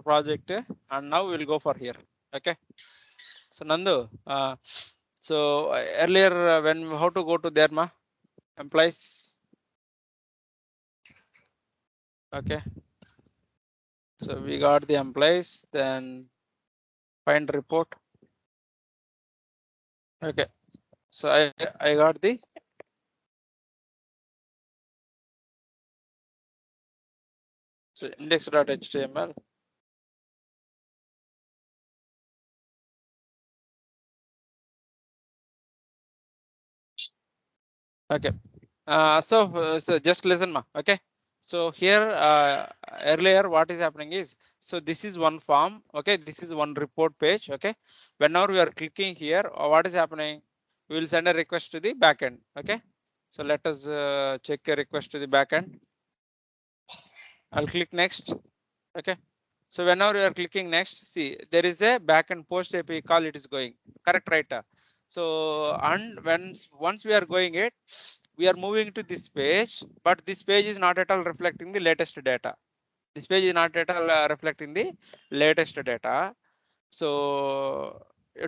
project, and now we'll go for here. Okay. So Nandu, so earlier when how to go to there, ma employees. Okay. So we got the employees, then find report. Okay. So I got the so index.html. Okay. So just listen, ma. Okay. So here earlier what is happening is, so this is one form. Okay, this is one report page. Okay, whenever we are clicking here, what is happening? We will send a request to the backend. Okay, so let us check a request to the backend. I'll click next. Okay, so whenever you are clicking next, see there is a backend post API call. It is going correct, right? So and once we are going it, we are moving to this page, but this page is not at all reflecting the latest data. This page is not at all reflecting the latest data. So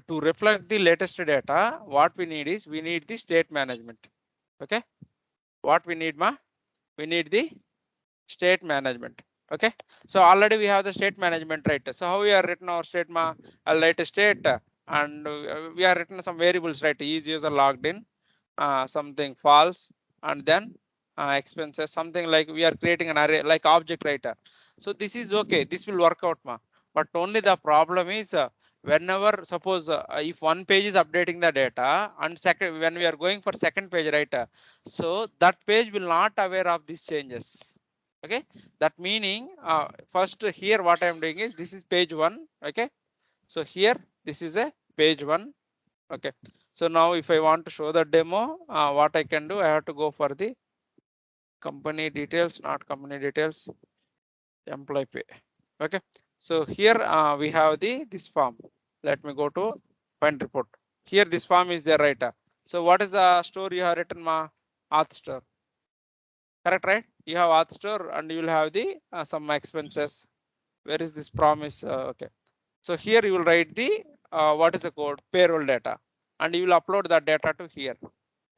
to reflect the latest data, what we need is we need the state management. Okay, what we need, ma? We need the state management. Okay, so already we have the state management, right? So how we are written our state, ma? I'll write a state, and we are written some variables, right? Is user logged in, something false, and then expenses, something like we are creating an array like object, right? So this is okay, this will work out, ma. But only the problem is whenever suppose if one page is updating the data, and second when we are going for second page, right? So that page will not aware of these changes. Okay, that meaning first here what I am doing is this is page one. Okay, so here this is a page one. Okay, so now if I want to show the demo, what I can do, I have to go for the company details, not company details, employee pay. Okay, so here we have the this form. Let me go to find report. Here this form is there, right? So what is the store you have written, ma? Auth store. Correct, right? You have auth store and you will have the some expenses. Where is this promise? Okay, so here you will write the what is the code? Payroll data, and you will upload that data to here.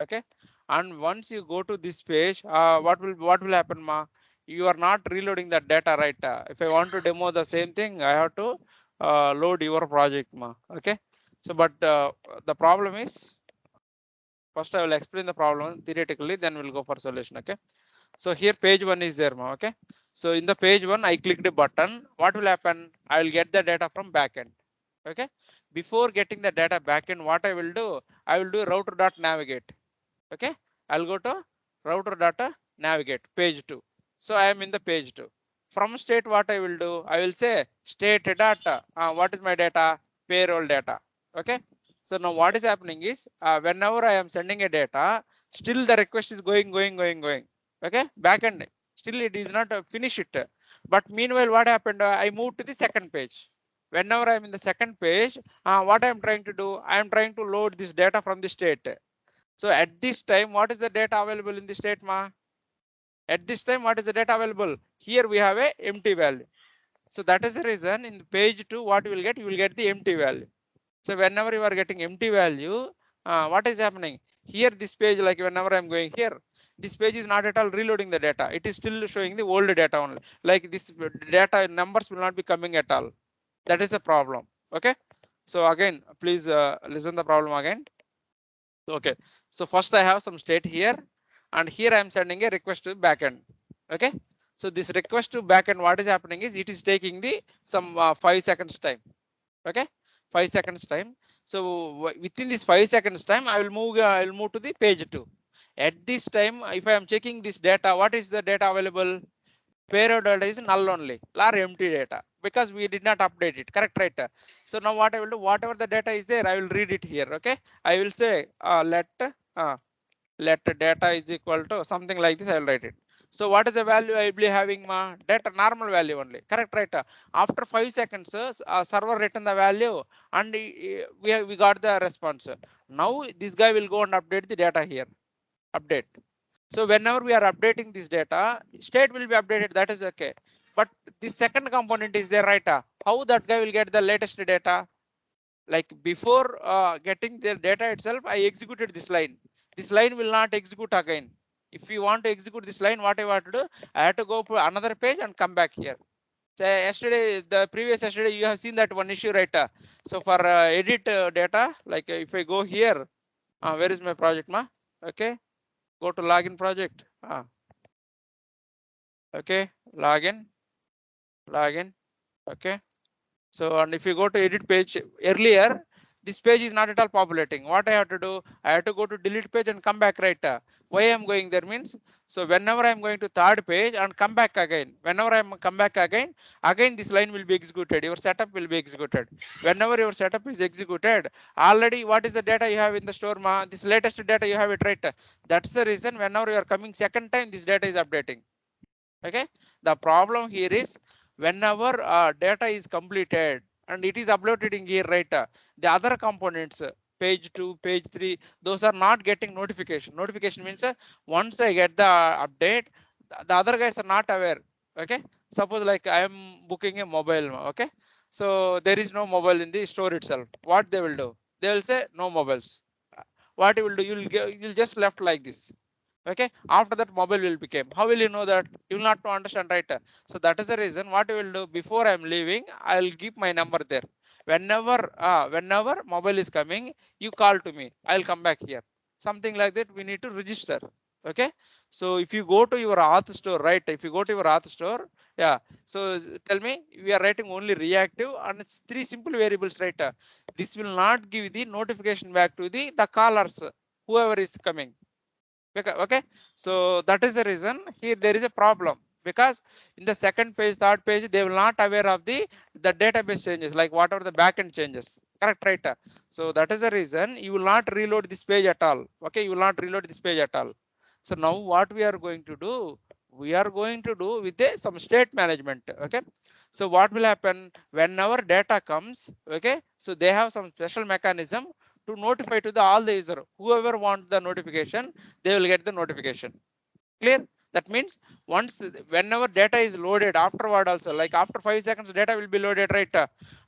Okay, and once you go to this page, what will happen, ma? You are not reloading that data, right? If I want to demo the same thing, I have to load your project, ma. Okay, so but the problem is, first I will explain the problem theoretically, then we'll go for solution. Okay, so here page one is there, ma. Okay, so in the page one I clicked a button. What will happen? I will get the data from backend. Okay, before getting the data backend, what I will do? I will do router.navigate. Okay, I'll go to router data navigate page 2. So I am in the page 2. From state, what I will do? I will say state data. What is my data? Payroll data. Okay, so now what is happening is whenever I am sending a data, still the request is going. Okay, backend still it is not finish it. But meanwhile, what happened? I moved to the second page. Whenever I'm in the second page, what I'm trying to do, I am trying to load this data from the state. So at this time, what is the data available in the state, ma? At this time, what is the data available? Here we have a empty value. So that is the reason in page 2, what you will get? You will get the empty value. So whenever you are getting empty value, what is happening? Here this page, like whenever I'm going here, this page is not at all reloading the data. It is still showing the old data only. Like this data numbers will not be coming at all. That is a problem. Okay. So again, please listen the problem again. Okay, so first I have some state here, and here I am sending a request to backend. Okay, so this request to backend, what is happening is it is taking the some 5 seconds time. Okay, 5 seconds time. So within this 5 seconds time, I will move to the page 2. At this time, if I am checking this data, what is the data available? Payroll data is null only or empty data, because we did not update it. Correct, right? So now what I will do, whatever the data is there, I will read it here. Okay, I will say let data is equal to something like this. I will write it. So what is the value I will be having, ma? Data normal value only. Correct, right? After 5 seconds, server written the value, and we got the response. Now this guy will go and update the data here. Update. So whenever we are updating this data, state will be updated. That is okay. but the second component is there, right? How that guy will get the latest data? Like before getting the data itself, I executed this line. This line will not execute again. If you want to execute this line, what I want to do, I have to go to another page and come back here. So yesterday, the previous yesterday, you have seen that one issue, right? So for edit data, like if I go here, where is my project, ma? Okay, go to login project. Okay, login, login. Okay. So, and if you go to edit page earlier, this page is not at all populating. What I have to do, I have to go to delete page and come back, right? Why I'm going there means, so whenever I'm going to third page and come back again, whenever I'm come back again this line will be executed. Your setup will be executed. Whenever your setup is executed, already what is the data you have in the store, ma? This latest data you have it, right? That's the reason whenever you are coming second time, this data is updating. Okay, the problem here is whenever data is completed and it is uploaded in here, right? The other components, page 2, page 3, those are not getting notification means once I get the update, the other guys are not aware. Okay, suppose like I am booking a mobile, okay, so there is no mobile in the store itself. What they will do, they will say no mobiles. What you will do, you'll just left like this. Okay, after that mobile will become, how will you know that? You will not to understand, right? So that is the reason what you will do, before I'm leaving, I'll keep my number there. Whenever mobile is coming, you call to me, I'll come back here. Something like that we need to register. Okay, so if you go to your auth store, right? If you go to your auth store, yeah, so tell me, we are writing only reactive and it's three simple variables, right? This will not give the notification back to the callers, whoever is coming. Okay, so that is the reason here there is a problem, because in the second page, third page, they will not aware of the database changes, like whatever the backend changes. Correct, right? So that is the reason you will not reload this page at all. Okay, you will not reload this page at all. So now what we are going to do, we are going to do with some state management. Okay, so what will happen whenever data comes? Okay, so they have some special mechanism to notify to the all the user, whoever wants the notification, they will get the notification. Clear? That means once, whenever data is loaded, afterward also, like after 5 seconds data will be loaded, right?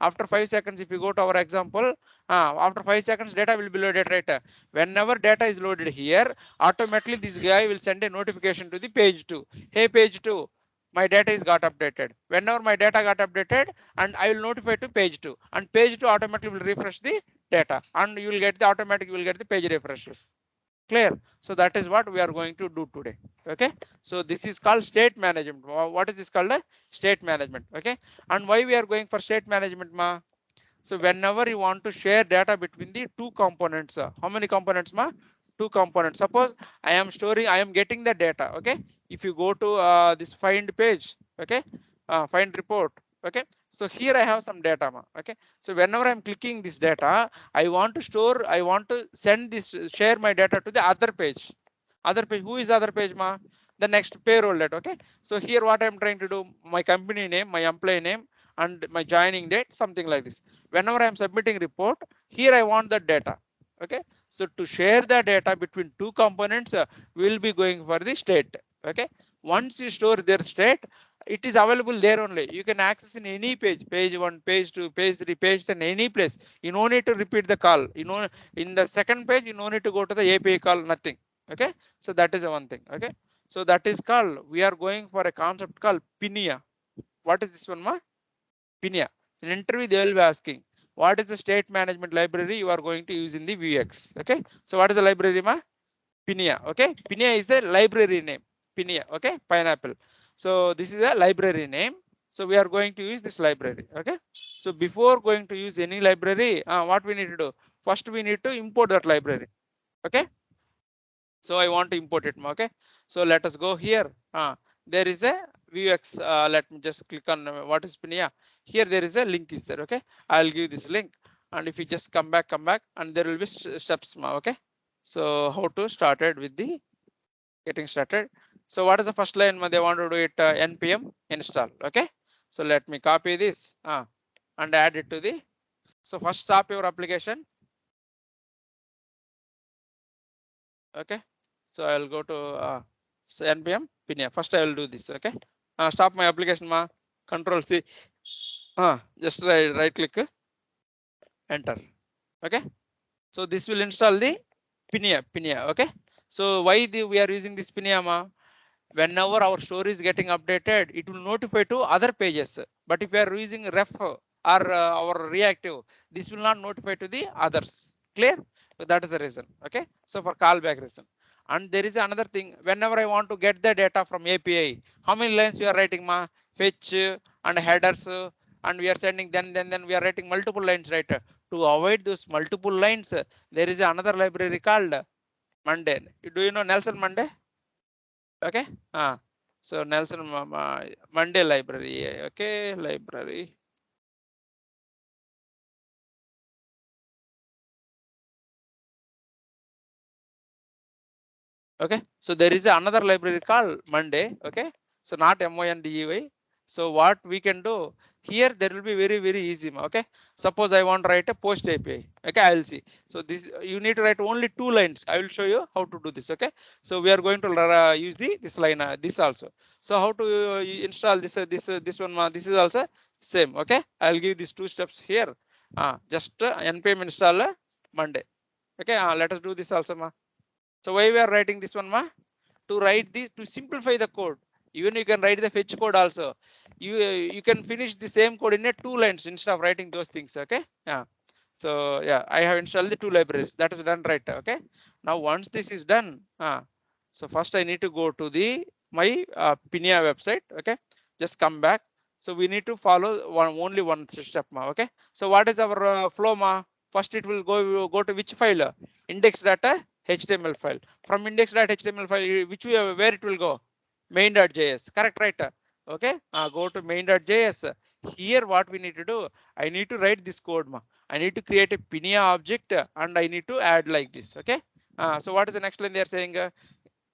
After 5 seconds, if you go to our example, after 5 seconds data will be loaded, right? Whenever data is loaded here, automatically this guy will send a notification to the page 2. Hey, page 2, my data is got updated. Whenever my data got updated, and I will notify to page 2, and page 2 automatically will refresh the data, and you will get the automatic, you will get the page refresh. Clear? So that is what we are going to do today. Okay, so this is called state management. What is this called? State management. Okay, and why we are going for state management, ma? So whenever you want to share data between the two components, how many components, ma? Two components. Suppose I am storing, I am getting the data. Okay, if you go to this find page, okay, find report. Okay, so here I have some data, ma. Okay, so whenever I'm clicking this data, I want to store, I want to send this, share my data to the other page. Other page, who is other page, ma? The next payroll date. Okay, so here what I'm trying to do, my company name, my employee name, and my joining date, something like this. Whenever I'm submitting report, here I want the data. Okay, so to share the data between two components, we'll be going for the state. Okay, once you store their state, it is available there only. You can access in any page, page 1, page 2, page 3, page 10, any place. You no need to repeat the call. You know, in the second page, you no need to go to the API call, nothing. Okay, so that is one thing. Okay, so that is called, we are going for a concept called Pinia. What is this one, ma? Pinia. In interview, they will be asking, what is the state management library you are going to use in the Vuex? Okay, so what is the library, ma? Pinia. Okay, Pinia is a library name. Pinia. Okay, pineapple. So this is a library name. So we are going to use this library. Okay, so before going to use any library, what we need to do? First, we need to import that library. Okay, so I want to import it. Okay, so let us go here. There is a Vuex. Let me just click on what is Pinia. Here there is a link is there. Okay, I'll give this link, and if you just come back, and there will be steps. Okay, so how to started with the getting started. So what is the first line? They want to do it npm install. Okay, so let me copy this and add it to the. So first stop your application. Okay, so I will go to so npm Pinia. First I will do this. Okay, stop my application, ma. Control C. Just right click, enter. Okay. So this will install the Pinia. Okay. So why we are using this Pinia? Whenever our story is getting updated, it will notify to other pages. But if we are using ref or our reactive, this will not notify to the others. Clear? So that is the reason. Okay. So for callback reason. And there is another thing. Whenever I want to get the data from API, how many lines you are writing, fetch and headers, and we are sending. Then we are writing multiple lines, right? To avoid those multiple lines, there is another library called Mande. Do you know Nelson Mande? Okay. So Nelson Monday library. Okay, library. Okay. So there is another library called Monday. Okay. So not MONDEY. So what we can do here, there will be very easy. Okay. Suppose I want to write a post API. Okay, I'll see. So this you need to write only 2 lines. I will show you how to do this. Okay. So we are going to use this line, this also. So how to install this one? This is also same. Okay. I'll give these 2 steps here. Just npm install Monday. Okay. Let us do this also, So why we are writing this one, To write this, to simplify the code. Even you can write the fetch code also. You can finish the same code in 2 lines instead of writing those things. Okay. So yeah, I have installed the 2 libraries. That is done, right? Okay. Now once this is done, so first I need to go to the my Pinia website. Okay. Just come back. So we need to follow only one step, Okay. So what is our flow, First it will go to which file? Index.html file. From index.html file, where it will go? Main.js. Correct, right? Okay. Go to main.js. Here what we need to do? I need to write this code, I need to create a Pinia object and I need to add like this. Okay. So what is the next line they are saying?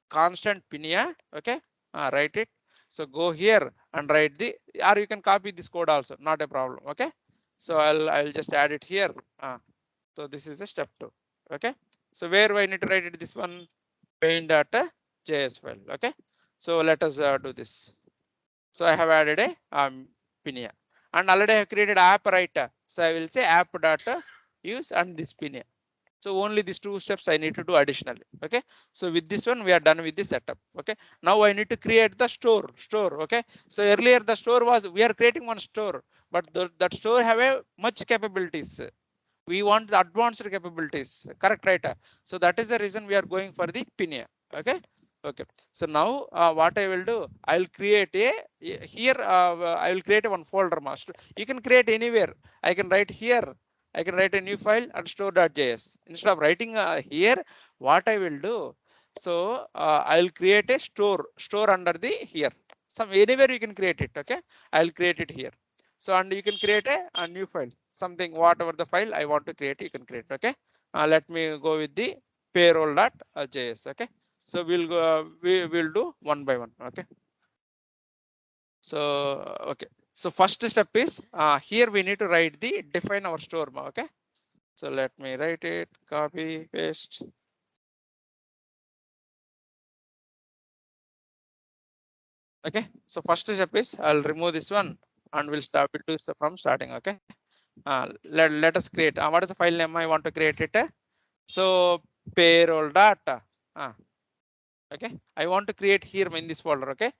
Constant Pinia. Okay. Write it. So go here and write or you can copy this code also. Not a problem. Okay. So I'll just add it here. So this is a step 2. Okay. So where I need to write it? This one, main.js file. Okay. So let us do this. So I have added a Pinia, and already I have created app, right? So I will say app.use and this Pinia. So only these 2 steps I need to do additionally. Okay. So with this one we are done with the setup. Okay. Now I need to create the store. Okay. So earlier the store was, we are creating one store, but that store have a much capabilities. We want the advanced capabilities. Correct, right? So that is the reason we are going for the Pinia. Okay. Okay. So now what I will do, I will create a here. I will create a one folder, master. You can create anywhere. I can write here. I can write a new file and store.js. Instead of writing here, what I will do, so I will create a store under the here. Some anywhere you can create it. Okay. I will create it here. So and you can create a new file, something whatever the file I want to create, you can create. Okay. Let me go with the payroll.js. Okay. So we'll go, we will do one by one. Okay. So okay. So first step is here we need to write the define our store. Okay. So let me write it, copy, paste. Okay. So first step is I'll remove this one and we'll start with this from starting. Okay. Let us create. What is the file name I want to create it? So payroll data. Okay. I want to create here in this folder. Okay.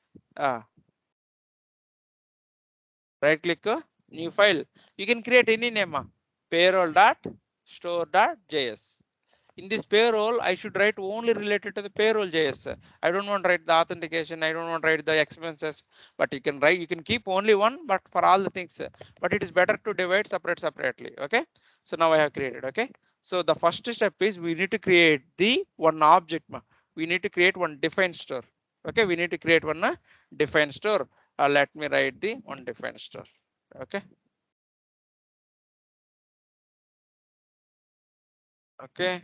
Right click, new file. You can create any name. Payroll dot store dot js. In this payroll, I should write only related to the payroll JS. I don't want to write the authentication. I don't want to write the expenses, but you can write, you can keep only one, but for all the things, but it is better to divide separately. Okay. So now I have created. Okay. So the first step is we need to create the one object. We need to create one define store. Okay. We need to create one define store. Let me write the one define store. Okay. Okay.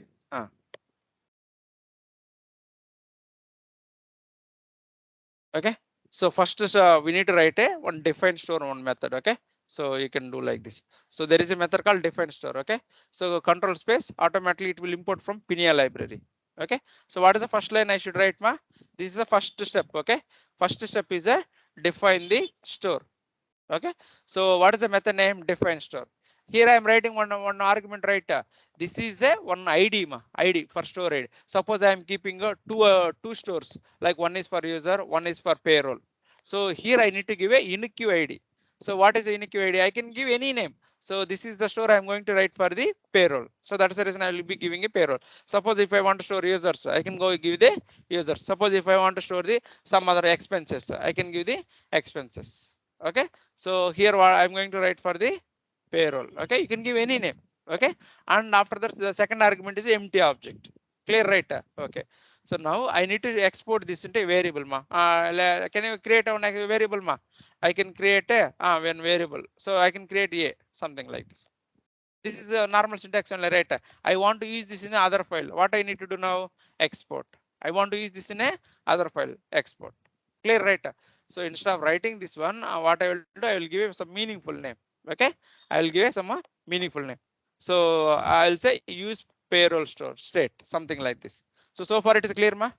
Okay. So first is we need to write a one define store one method. Okay. So you can do like this. So there is a method called define store. Okay. So control space, automatically it will import from Pinia library. Okay. So what is the first line I should write, This is the first step. Okay. First step is a define the store. Okay, so what is the method name? Define store. Here I am writing one argument, right? This is a one ID ID for store ID. Suppose I am keeping two stores, like one is for user, one is for payroll. So here I need to give a unique ID. So what is a unique ID? I can give any name. So this is the store I am going to write for the payroll. So that's the reason I will be giving a payroll. Suppose if I want to store users, I can go give the users. Suppose if I want to store the some other expenses, I can give the expenses. Okay, so here what I'm going to write for the payroll. Okay, you can give any name. Okay, and after that the second argument is empty object. Clear, right? Okay, so now I need to export this into a variable ma. Can you create a variable ma? I can create a when variable. So I can create a something like this. This is a normal syntax only, right? I want to use this in another file. What I need to do now? Export. I want to use this in a other file. Export. Clear, right? So instead of writing this one, what I will do, I will give it some meaningful name. Okay, I will give it some meaningful name. So I'll say use payroll store state, something like this. So far it is clear, ma.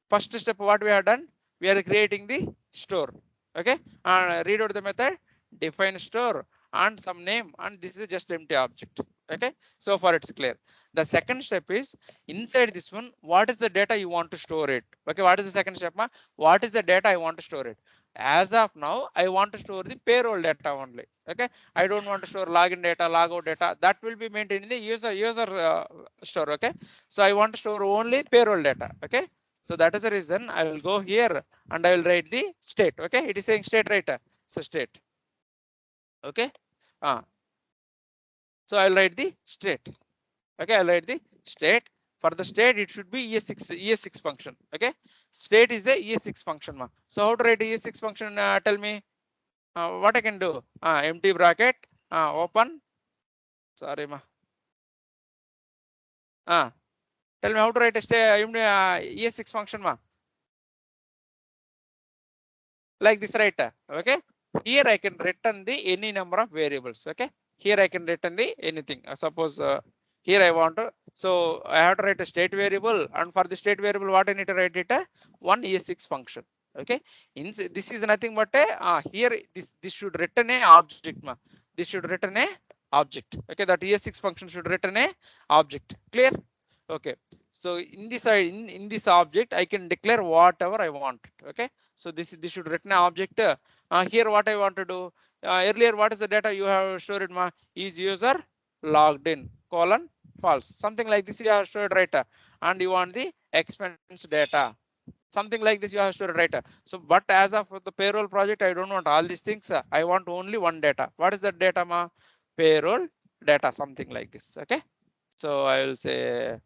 First step, what we have done, we are creating the store. Okay, and read out the method, define store and some name, and this is just empty object. Okay, so far it's clear. The second step is inside this one, what is the data you want to store it. Okay, what is the second step, ma? What is the data I want to store it? As of now I want to store the payroll data only. Okay, I don't want to store login data, logout data. That will be maintained in the user store. Okay, so I want to store only payroll data. Okay, so that is the reason I will go here and I will write the state. Okay, it is saying state, right? So state. Okay, uh, so I'll write the state. Okay, I'll write the state. For the state, it should be ES6 function. Okay, state is a ES6 function ma. So how to write ES6 function? Tell me what I can do. Empty bracket, open. Sorry ma. Tell me how to write a ES6 function ma. Like this, right? Okay, here I can return the any number of variables. Okay, here I can return the anything. Suppose here I want to, so I have to write a state variable, and for the state variable what I need to write it one ES6 function. Okay, this is nothing but a here this should return a object ma. This should return a object. Okay, that ES6 function should return a object. Clear? Okay, so in this side, in this object I can declare whatever I want. Okay, so this should return an object. Here what I want to do, earlier what is the data you have stored ma? Is user logged in colon false, something like this you have stored, right? And you want the expense data, something like this you have stored, right? So but as of the payroll project I don't want all these things. I want only one data. What is that data ma? Payroll data, something like this. Okay, so I will say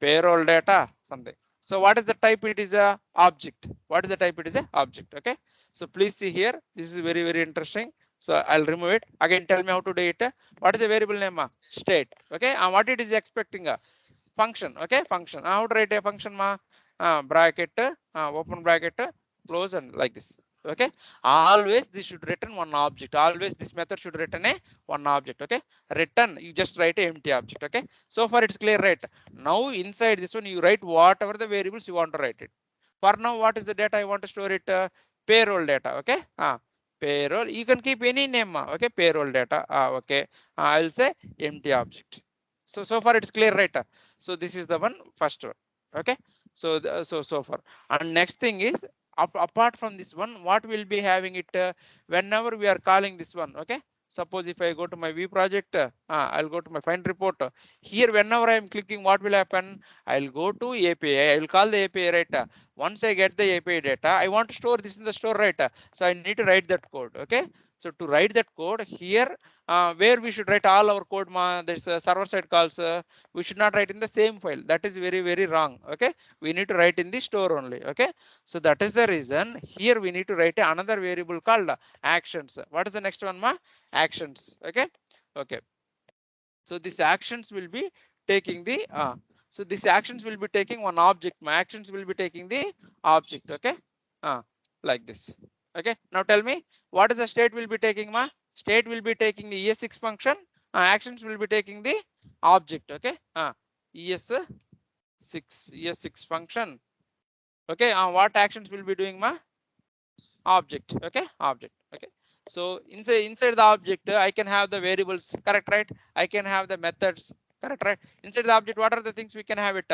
payroll data something. So what is the type? It is a object. What is the type? It is a object. Okay, so please see here, this is very interesting. So I'll remove it again. Tell me how to do it. What is a variable name? State. Okay, and what it is expecting? Function. Okay, function. How to write a function ma? Bracket, open bracket, close, and like this. Okay, always this should return one object. Always this method should return a one object. Okay, return, you just write a empty object. Okay, so far it's clear, right? Now inside this one you write whatever the variables you want to write it. For now what is the data I want to store it? Payroll data. Okay, payroll, you can keep any name. Okay, payroll data. Okay, I'll say empty object. So far it's clear, right? So this is the one first one. Okay, so so far, and next thing is apart from this one, what will be having it whenever we are calling this one. Okay, suppose if I go to my Vue project, I'll go to my find report. Here whenever I am clicking, what will happen? I'll go to API. I will call the API, right? Once I get the API data, I want to store this in the store, right? So I need to write that code. Okay, so to write that code here, where we should write all our code, there's a server side calls. We should not write in the same file. That is very wrong. Okay, we need to write in the store only. Okay, so that is the reason here we need to write another variable called actions. What is the next one ma? Actions. Okay, okay, so these actions will be taking the so these actions will be taking one object. My actions will be taking the object. Okay, uh, like this. Okay, now tell me what is the state will be taking ma? State will be taking the ES6 function. Actions will be taking the object. Okay, ES6 function. Okay, what actions will be doing ma? Object. Okay, object. Okay, So inside the object, I can have the variables, correct, right? I can have the methods, correct, right? Inside the object, what are the things we can have it?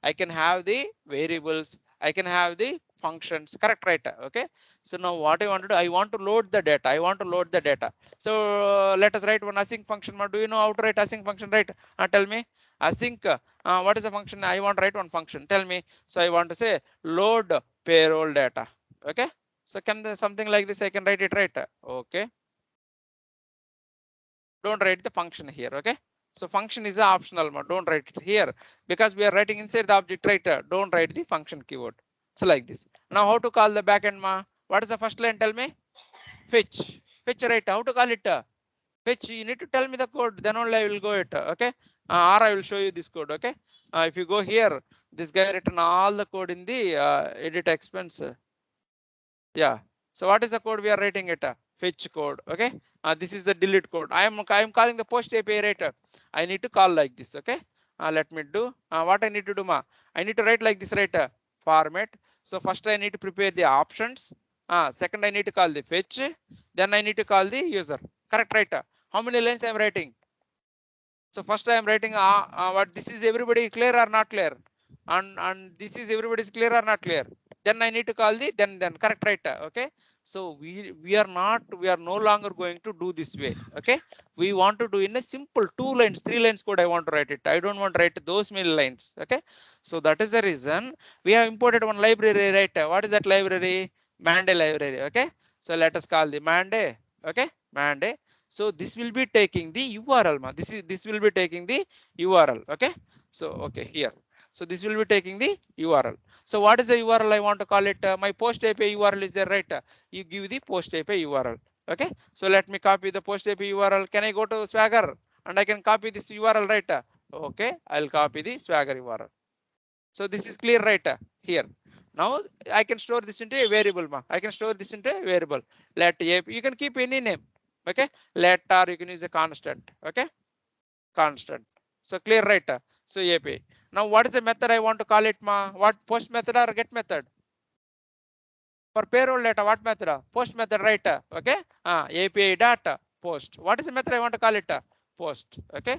I can have the variables, I can have the functions, correct, right? Okay. So now what I want to do, I want to load the data. I want to load the data. So let us write one async function. Do you know how to write async function, right? Tell me. Async. What is the function? I want to write one function. Tell me. So I want to say load payroll data. Okay. So can something like this I can write it, right? Okay. Don't write the function here. Okay. So function is optional. Don't write it here because we are writing inside the object, right? Don't write the function keyword. So like this. Now how to call the backend? What is the first line? Tell me. Fetch. Fetch, right? How to call it? Fetch. You need to tell me the code. Then only I will go it. Okay. Or I will show you this code. Okay. If you go here, this guy written all the code in the edit expense. Yeah. So what is the code we are writing it? Fetch code. Okay. This is the delete code. I am calling the post API, right? I need to call like this. Okay. Let me do what I need to do. I need to write like this, right? Format. So first I need to prepare the options. Second I need to call the fetch. Then I need to call the user. Correct, right? How many lines I am writing? So first I am writing what this is everybody clear or not clear, and this is everybody's clear or not clear. Then I need to call the then correct, right? Okay. So we are no longer going to do this way. Okay. We want to do in a simple 2 lines, 3 lines code. I want to write it. I don't want to write those many lines. Okay. So that is the reason we have imported one library, right? What is that library? Mande library. Okay. So let us call the Mande. Okay. Mande. So this will be taking the URL. This will be taking the URL. Okay. So okay here. So this will be taking the URL. So what is the URL I want to call it? My post API URL is there, right? You give the post API URL. Okay. So let me copy the post API URL. Can I go to Swagger and I can copy this URL, right? Okay. I'll copy the Swagger URL. So this is clear, right? Here. Now I can store this into a variable. I can store this into a variable. Let a, you can keep any name. Okay. Let or you can use a constant. Okay. Constant. So clear, right? So API. Now what is the method I want to call it? What post method or get method? For payroll data, what method? Post method, right? Okay. API data post. What is the method I want to call it? Post. Okay.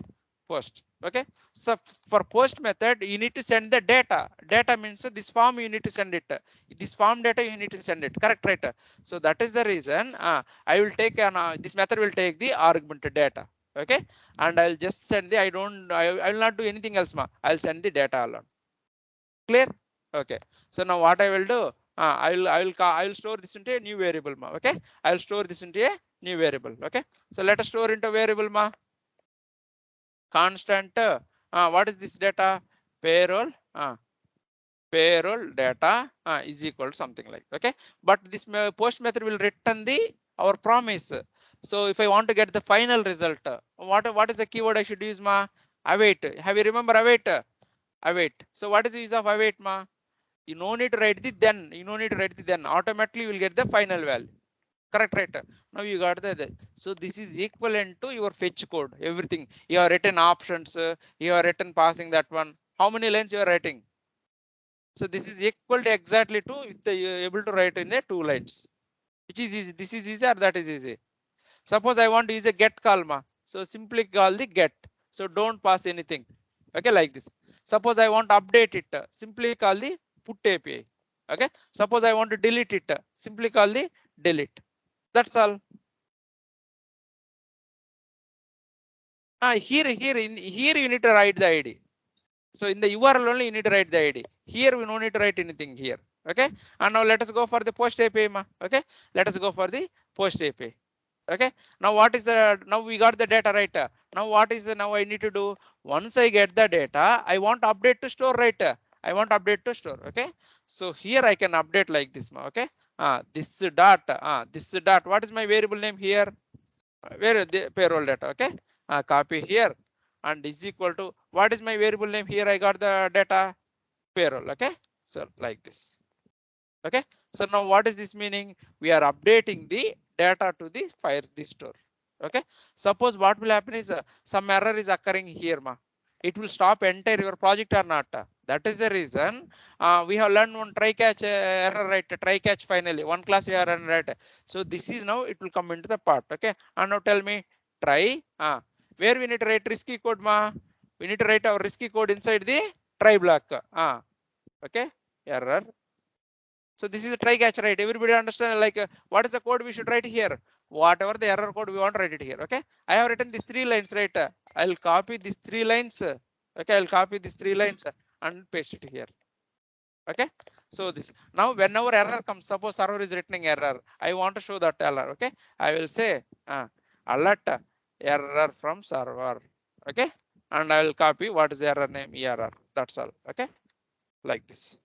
Post. Okay. So for post method, you need to send the data. Data means this form you need to send it. This form data you need to send it. Correct, right? So that is the reason I will take an this method will take the argument data. Okay. And I'll just send the I will not do anything else. I'll send the data alone. Clear? Okay. So now what I will do? I will store this into a new variable. Okay. I will store this into a new variable. Okay. So let us store into variable. Constant. What is this data? Payroll. Payroll data is equal to something like. Okay. But this post method will return the our promise. So if I want to get the final result, what is the keyword I should use? Await. Have you remember await? Await. So what is the use of await? You no need to write the then. You no need to write the then. Automatically you will get the final value. Correct, right? Now you got the. So this is equivalent to your fetch code. Everything you have written options. You have written passing that one. How many lines you are writing? So this is equal to exactly to if you are able to write in the 2 lines. Which is easy. This is easy or that is easy. Suppose I want to use a get call. So simply call the get. So don't pass anything. Okay, like this. Suppose I want to update it. Simply call the put API. Okay. Suppose I want to delete it. Simply call the delete. That's all. Here you need to write the ID. So in the URL only you need to write the ID. Here we don't need to write anything here. Okay. And now let us go for the post API. Okay. Let us go for the post API. Okay. Now what is the now we got the data, right? Now what is now I need to do? Once I get the data, I want update to store, right? I want update to store. Okay. So here I can update like this. Okay. This dot. This dot. What is my variable name here? Where the payroll data. Okay. Copy here and is equal to what is my variable name here? I got the data payroll. Okay. So like this. Okay. So now what is this meaning? We are updating the data to the fire the store. Okay. Suppose what will happen is some error is occurring here. It will stop entire your project or not. That is the reason we have learned one try catch error, right? Try catch finally. One class we are run, right? So this is now it will come into the part. Okay. And now tell me try. Where we need to write risky code, ma? We need to write our risky code inside the try block. Okay. Error. So this is a try catch, right? Everybody understand like what is the code we should write here? Whatever the error code we want to write it here. Okay. I have written these 3 lines, right? I'll copy these 3 lines. Okay. I'll copy these 3 lines and paste it here. Okay. So this now whenever error comes, suppose server is returning error, I want to show that error. Okay. I will say alert error from server. Okay. And I will copy what is the error name error. That's all. Okay. Like this.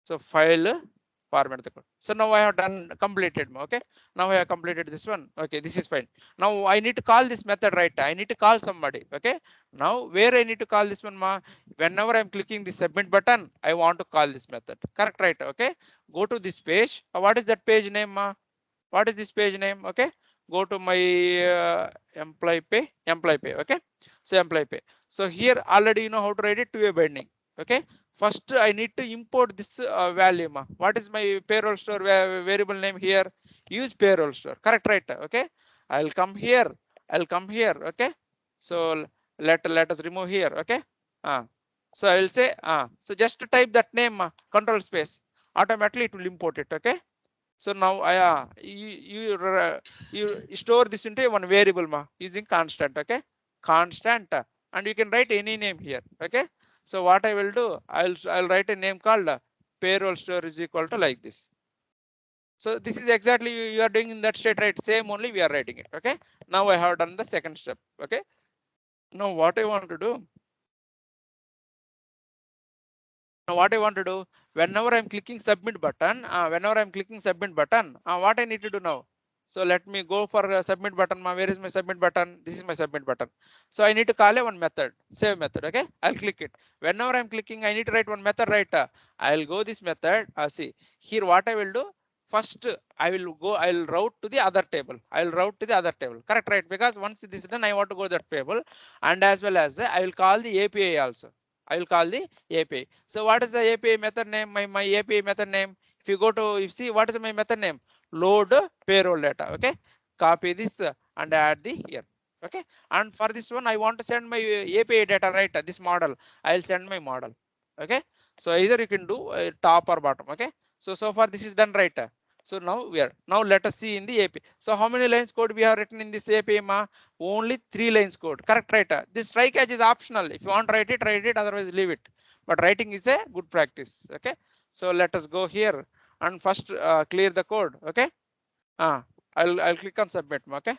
So file format the code. So now I have done completed. Okay. Now I have completed this one. Okay. This is fine. Now I need to call this method, right? I need to call somebody. Okay. Now where I need to call this one, ma? Whenever I'm clicking the submit button, I want to call this method. Correct, right? Okay. Go to this page. What is that page name, ma? What is this page name? Okay. Go to my employee pay. Okay. So employee pay. So here already you know how to write it to a binding. Okay. First I need to import this value. What is my payroll store variable name here? Use payroll store. Correct, right? Okay. I'll come here. I'll come here. Okay. So let us remove here. Okay. So I will say so just to type that name, control space. Automatically it will import it. Okay. So now you store this into one variable using constant. Okay. Constant and you can write any name here. Okay. So what I will do, I'll write a name called payroll store is equal to like this. So this is exactly you are doing in that state, right? Same only we are writing it. Okay. Now I have done the second step. Okay. Now what I want to do, whenever I'm clicking submit button, what I need to do now? So let me go for a submit button. Where is my submit button? This is my submit button. So I need to call a one method, save method. Okay, I'll click it. Whenever I'm clicking, I need to write one method, right? I'll go this method. See here what I will do. First, I'll route to the other table. Correct, right? Because once this is done, I want to go to that table, and as well as I will call the API also. I will call the API. So what is the API method name? My API method name. If you go to, if see what is my method name? Load payroll data. Okay. Copy this and add the here. Okay. And for this one, I want to send my API data, right? This model. I'll send my model. Okay. So either you can do top or bottom. Okay. So far this is done, right? So now let us see in the API. So how many lines code we have written in this API? Only 3 lines code. Correct, right? This try catch is optional. If you want to write it, write it. Otherwise, leave it. But writing is a good practice. Okay. So let us go here and first clear the code. Okay. I'll click on submit. Okay.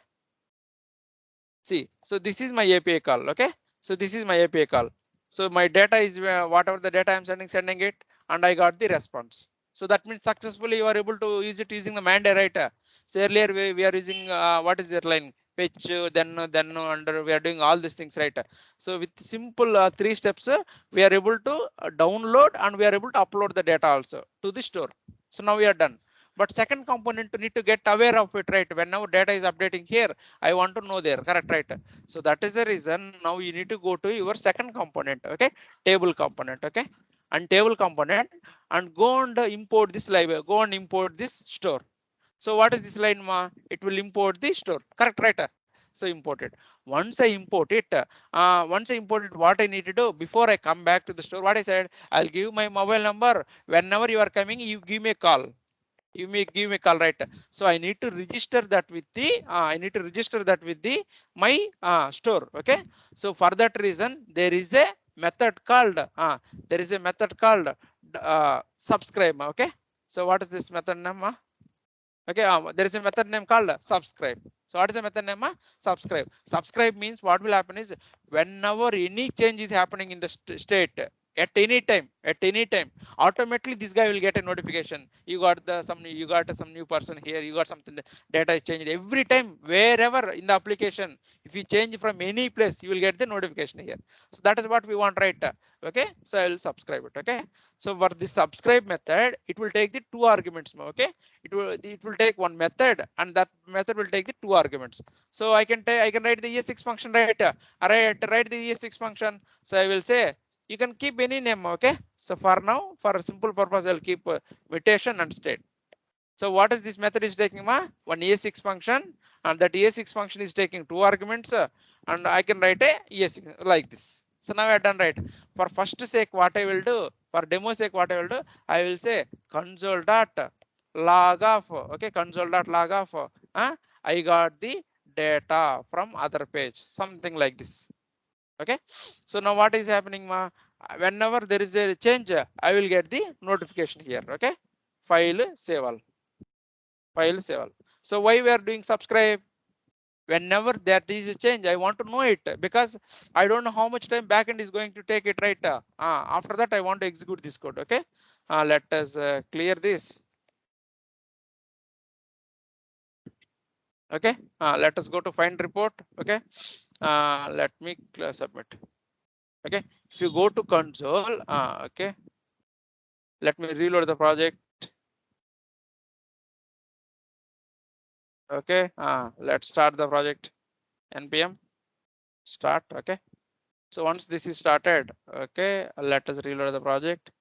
See. So this is my API call. Okay. So this is my API call. So my data is whatever the data I'm sending it, and I got the response. So that means successfully you are able to use it using the Mande, right? So earlier we are using what is that line? Fetch, then under we are doing all these things, right? So with simple 3 steps, we are able to download and we are able to upload the data also to the store. So now we are done. But second component need to get aware of it, right? Whenever data is updating here, I want to know there, correct, right? So that is the reason now you need to go to your second component, okay? Table component, okay? And table component and go and import this library, go and import this store. So what is this line, ma? It will import the store, correct, right? So import it. Once I import it, what I need to do before I come back to the store, what I said, I'll give my mobile number. Whenever you are coming, you give me a call. You may give me a call, right? So I need to register that with the my store. Okay. So for that reason, there is a method called subscribe. Okay. So what is this method name? Okay, there is a method name called subscribe. So what is the method name? Subscribe. Subscribe means what will happen is whenever any change is happening in the state at any time, automatically this guy will get a notification. You got some new person here. You got something data is changed every time. Wherever in the application, if you change from any place, you will get the notification here. So that is what we want, right? Okay, so I will subscribe it. Okay, so for the subscribe method, it will take the 2 arguments. Okay, it will take one method and that method will take the 2 arguments. So I can write the ES6 function, right? Write the ES6 function. So I will say You can keep any name. Okay. So for now, for a simple purpose, I'll keep mutation and state. So what is this method is taking ma? One ES6 function, and that ES6 function is taking two arguments, and I can write a ES6 like this. So now I have done right. For first sake, what I will do, for demo sake, what I will do, I will say console dot log of, okay, console dot log of, I got the data from other page, something like this. Okay. So now what is happening ma? Whenever there is a change, I will get the notification here. Okay. File save all. File save all. So why we are doing subscribe? Whenever that is a change, I want to know it because I don't know how much time backend is going to take it, right? After that, I want to execute this code. Okay. Let us clear this. Okay. Let us go to find report. Okay. Let me submit. Okay. If you go to console, okay. Let me reload the project. Okay. Let's start the project. npm start. Okay. So once this is started, okay, let us reload the project.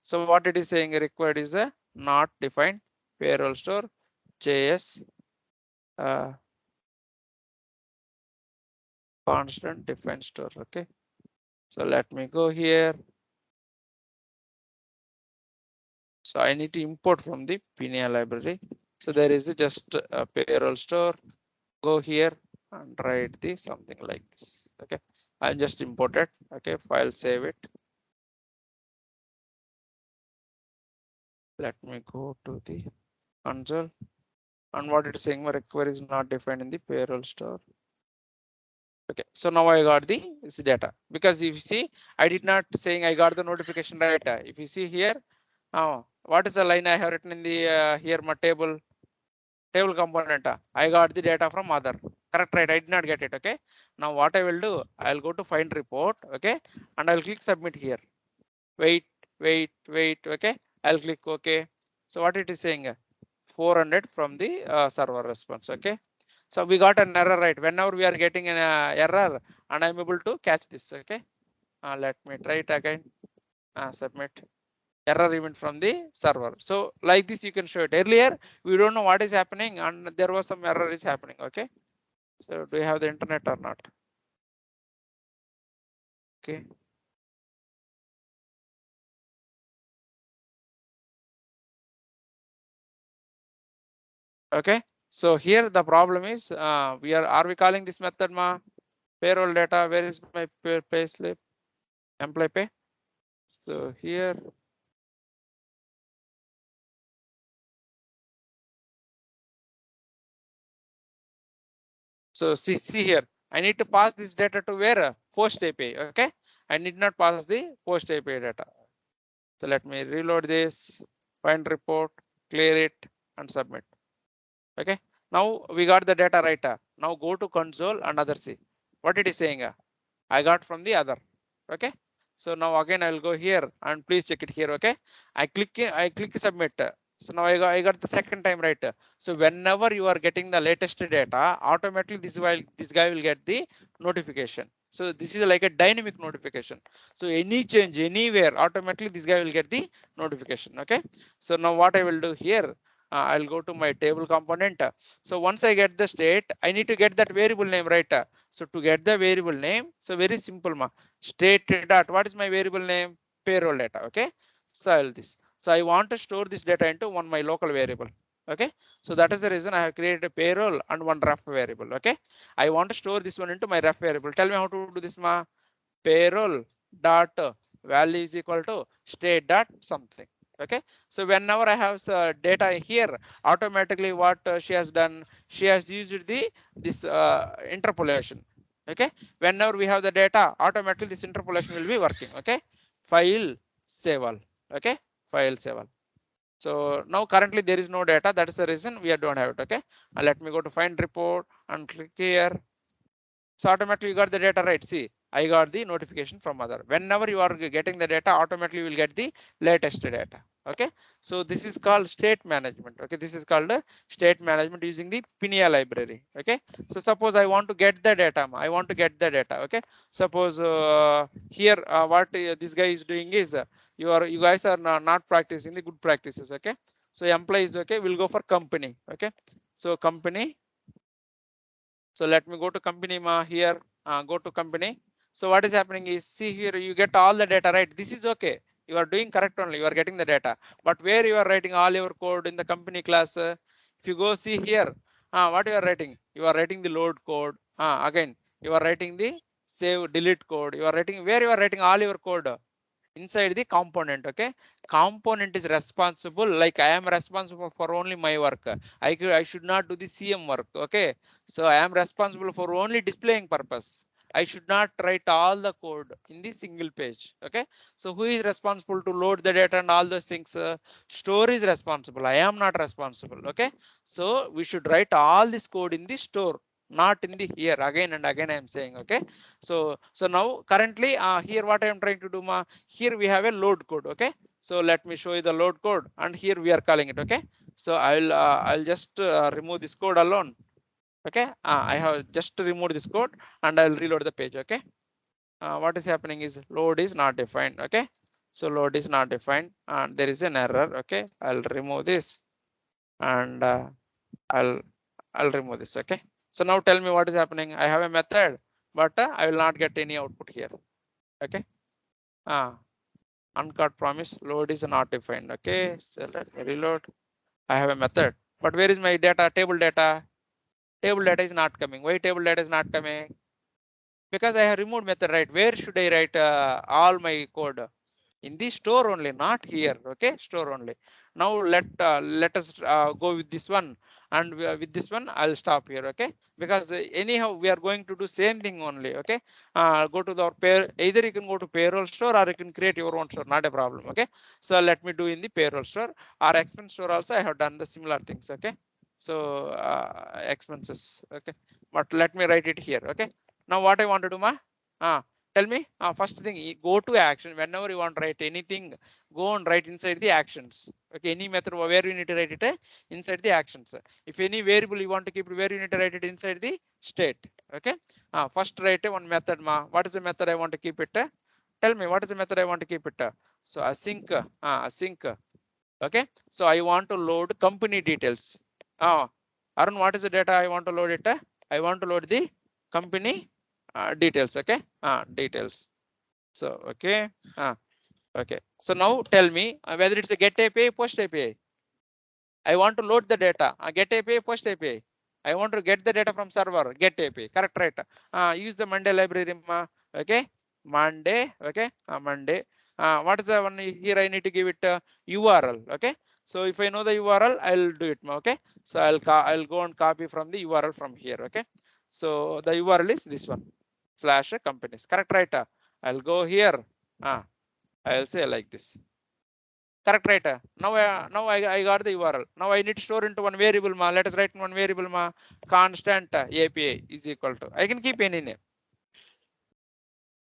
So what it is saying required is a not defined payroll store JS constant define store. Okay. So let me go here. So I need to import from the Pinia library. So there is just a payroll store. Go here and write the something like this. Okay. I just imported. Okay. File save it. Let me go to the console. And what it is saying, my require is not defined in the payroll store. Okay, so now I got the this data because if you see, I did not saying I got the notification right. If you see here, what is the line I have written in the here my table component? I got the data from other. Correct, right? I did not get it. Okay. Now what I will do, I'll go to find report. Okay, and I'll click submit here. Wait, wait. Okay, I'll click OK. So what it is saying? 400 from the server response. Okay. So we got an error, right? Whenever we are getting an error and I'm able to catch this. Okay. Let me try it again. Submit error event from the server. So like this, you can show it. Earlier, we don't know what is happening and there was some error is happening. Okay. So do you have the internet or not? Okay. Okay. So here the problem is are we calling this method ma payroll data? Where is my pay slip? Employee pay. So here. So see here, I need to pass this data to where? Post API. Okay. I need not pass the post API data. So let me reload this, find report, clear it and submit. Okay. Now we got the data right. Now go to console and other see what it is saying. I got from the other. Okay. So now again I'll go here and please check it here. Okay. I click submit. So now I got the second time right. So whenever you are getting the latest data, automatically this guy will get the notification. So this is like a dynamic notification. So any change anywhere, automatically this guy will get the notification. Okay. So now what I will do here, I'll go to my table component. So once I get the state, I need to get that variable name, right? So to get the variable name, so very simple ma. State dot, what is my variable name? Payroll data. Okay. So I'll this. So I want to store this data into one my local variable. Okay. So that is the reason I have created a payroll and one ref variable. Okay. I want to store this one into my ref variable. Tell me how to do this ma. Payroll dot value is equal to state dot something. Okay. So whenever I have data here, automatically what she has done, she has used the this interpolation. Okay. Whenever we have the data, automatically this interpolation will be working. Okay. File save all. Okay. File save all. So now currently there is no data. That is the reason we don't have it. Okay. Let me go to find report and click here. So automatically you got the data, right? See, I got the notification from other. Whenever you are getting the data, automatically you will get the latest data. Okay, so this is called state management. Okay, this is called state management using the Pinia library. Okay, so suppose I want to get the data. I want to get the data. Okay, suppose here what this guy is doing is you guys are not practicing the good practices. Okay, so employees. Okay, will go for company. Okay, so company. So let me go to company here, go to company. So what is happening is, see here, you get all the data, right? This is okay. You are doing correct only, you are getting the data. But where you are writing all your code in the company class, if you go see here, what you are writing? You are writing the load code. Again, you are writing the save delete code. You are writing, where you are writing all your code inside the component. Okay, component is responsible, like I am responsible for only my work. I should not do the CM work. Okay, so I am responsible for only displaying purpose. I should not write all the code in the single page. Okay, so who is responsible to load the data and all those things? Store is responsible, I am not responsible. Okay, so we should write all this code in the store, not in the here. Again and again I am saying. Okay, so now currently here what I am trying to do, here we have a load code. Okay, so let me show you the load code, and here we are calling it. Okay, so I'll just remove this code alone. Okay, I have just removed this code and I'll reload the page. Okay, what is happening is load is not defined. Okay, so load is not defined and there is an error. Okay, I'll remove this and I'll I'll remove this. Okay, so now tell me what is happening. I have a method, but I will not get any output here. Okay, uncaught promise load is not defined. Okay, so let me reload. I have a method, but where is my data? Table data. Table data is not coming. Why table data is not coming? Because I have removed method, right? Where should I write all my code? In the store only, not here. Okay, store only. Now let us go with this one, and with this one I'll stop here. Okay, because anyhow we are going to do same thing only. Okay, go to the pair. Either you can go to payroll store or you can create your own store. Not a problem. Okay, so let me do in the payroll store or expense store also. I have done the similar things. Okay, so expenses. Okay, but let me write it here. Okay, now what I want to do, tell me. First thing, go to action. Whenever you want to write anything, go and write inside the actions. Okay, any method where you need to write it inside the actions. If any variable you want to keep it, where you need to write it inside the state. Okay, first write one method. What is the method I want to keep it? Tell me what is the method I want to keep it? So async, async. Okay, so I want to load company details. Arun, what is the data I want to load it? I want to load the company details. Okay, details. So okay, okay, so now tell me whether it's a get API, post API. I want to load the data, get API, post API. I want to get the data from server, get API. Correct, right? Use the Mande library. Okay, Mande. Okay, Mande. What is the one here? I need to give it URL. Okay, so if I know the URL, I'll do it. Okay, so I'll go and copy from the URL from here. Okay, so the URL is this one, slash companies. Correct, right? I'll go here. I'll say like this. Correct, right? Now I got the URL. Now I need to store into one variable. Let us write in one variable. Constant API is equal to. I can keep any name.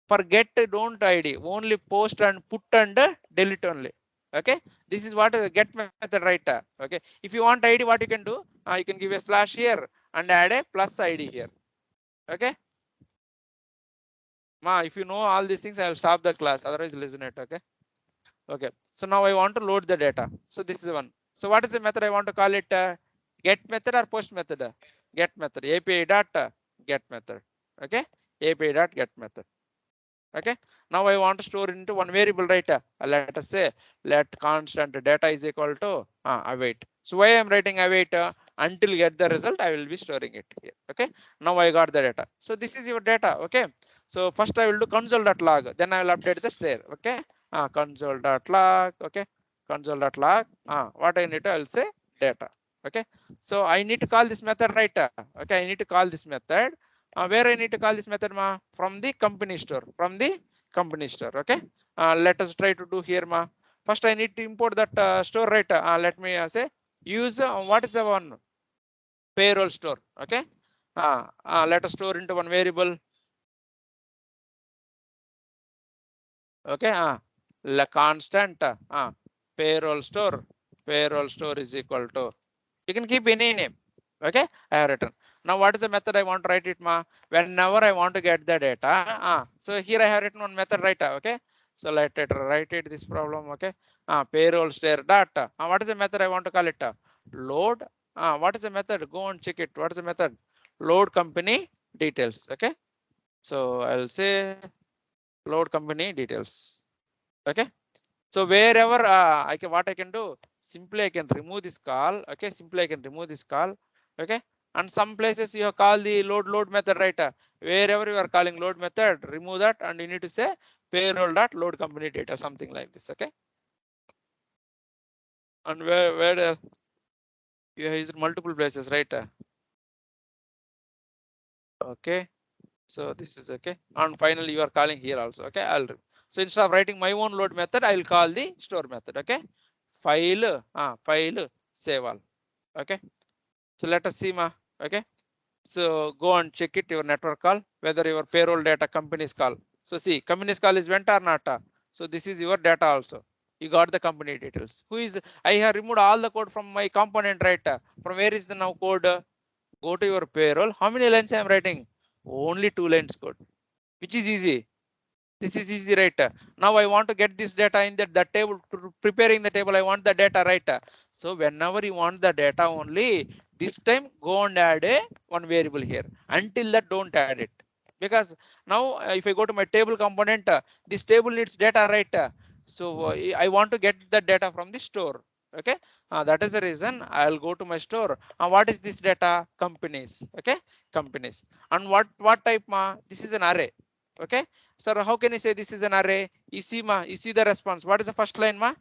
Forget don't ID. Only post and put and delete only. Okay. This is what is the get method, right? Okay. If you want ID, what you can do? You can give a slash here and add a plus ID here. Okay. If you know all these things, I will stop the class. Otherwise, listen it. Okay. Okay, so now I want to load the data. So this is one. So what is the method I want to call it? Get method or post method? Get method. API dot get method. Okay, API dot get method. Okay, now I want to store into one variable, right? Let us say let constant data is equal to await. So why I'm writing await? Until get the result, I will be storing it here. Okay, now I got the data. So this is your data. Okay, so first I will do console.log, then I will update the stare. Okay, console.log. Okay, console.log. What I need to, I will say data. Okay, so I need to call this method, right? Okay, I need to call this method. Where I need to call this method, from the company store. From the company store. Okay, let us try to do here, first I need to import that store, right? Let me say use what is the one? Payroll store. Okay, let us store into one variable. Okay, la constant payroll store is equal to, you can keep any name. Okay, I have written. Now what is the method I want to write it, ma? Whenever I want to get the data, so here I have written one method, right? Okay, so let it write it this problem. Okay, payroll store data. What is the method I want to call it? Load. What is the method? Go and check it. What is the method? Load company details. Okay, so I'll say load company details. Okay, so wherever what I can do, simply I can remove this call. Okay, simply I can remove this call. Okay, and some places you have called the load method, right? Wherever you are calling load method, remove that, and you need to say payroll dot load company data, something like this. Okay, and where you have used multiple places, right? Okay, so this is okay, and finally you are calling here also. Okay, so instead of writing my own load method, I will call the store method. Okay, file save all. Okay, so let us see, ma. Okay, so go and check it, your network call, whether your payroll data company's call. So see, company's call is went or not. So this is your data also. You got the company details. Who is, I have removed all the code from my component, right? From where is the now code? Go to your payroll. How many lines I am writing? Only 2 lines code, which is easy. This is easy, right? Now I want to get this data in the table, preparing the table. I want the data, right? So whenever you want the data only, this time go and add a one variable here. Until that, don't add it. Because now if I go to my table component, this table needs data, right? So I want to get the data from the store. Okay, that is the reason I'll go to my store. What is this data? Companies. Okay, companies. And what type, ma? This is an array. Okay, sir, how can you say this is an array? You see, ma, you see the response. What is the first line, ma?